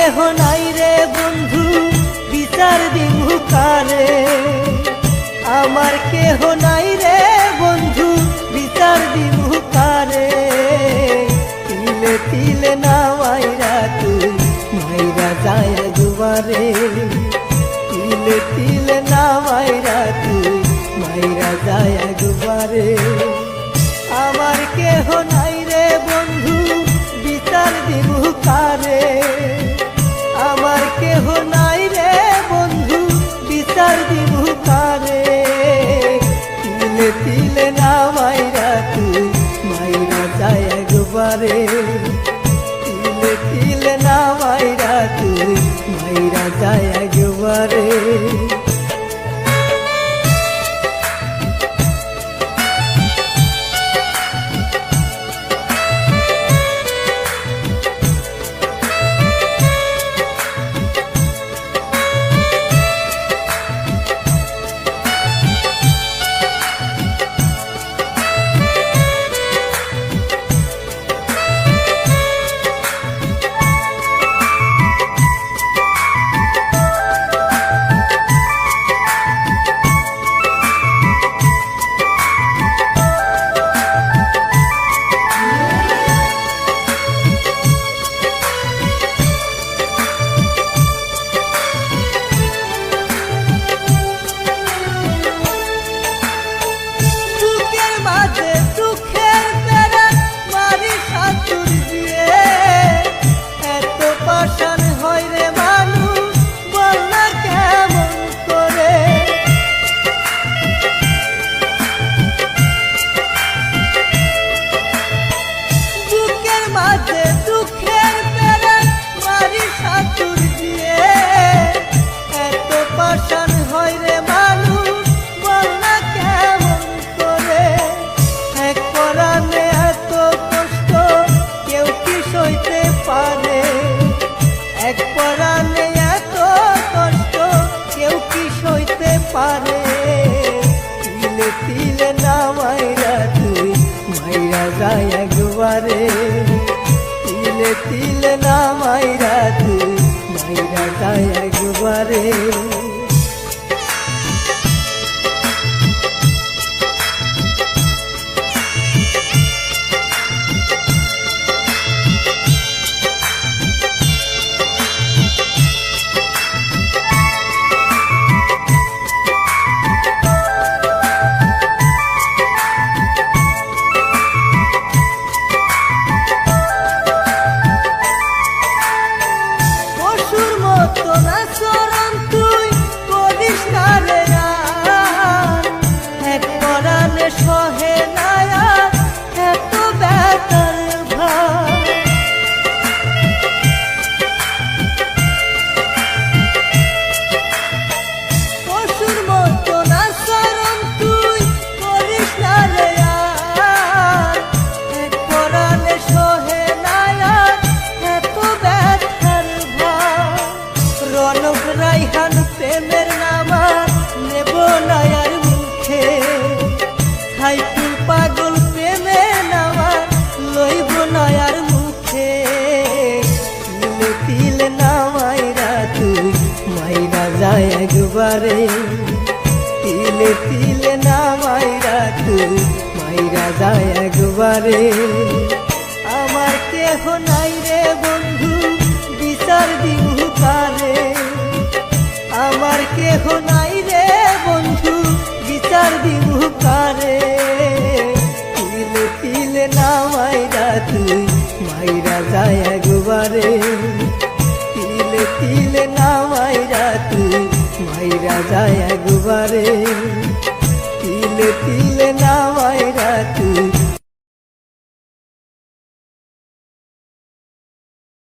কেহ নাই রে বন্ধু বিচার দিমু কারে, আমার কেহ নাই রে বন্ধু বিচার দিমু কারে। তিলে তিলে না মাইরা তুই মাইরা যায় দুবারে, তিলে তিলে না মাইরা তুই মাইরা যায় দুবারে। আমার কেহ নাই রে বন্ধু বিচার দিমু কারে, আমার কেহ নাই রে বন্ধু বিচার দিমু কারে। তিলে তিলে না মাইরা তুই মাইরা যায় একবারে, তিলে তিলে না মাইরা তুই মাইরা যায় একবারে। তিলে তিলে না মাইরা তুই মাইরা যায় একবারে, তিলে তিলে না মাইরা তুই মাইরা যায় একবারে। সহে নায়া এত ব্যথার ভার, পশুর মতো না শরণ তুই করিস না রে আর, এক পরাণে সহে নায়া এত ব্যথার ভার। রনক রাইহান প্রেমের নামা নেব নায়ার মুখে, হাইফুল পাগল প্রেমে নামা লইব নায়ার মুখে। তিলে তিলে না মাইরা তুই মাইরা যায় একবারে, তিলে তিলে না মাইরা তুই মাইরা যায় একবারে। আমার কেহ নাই রে বন্ধু বিচার দিমু কারে, আমার কেহ নাই রে বন্ধু বিচার দিমু কারে। তিলে তিলে না মাইরা তুই মাইরা যায় একবারে, তিলে তিলে না মাইরা তুই মাইরা যায় একবারে।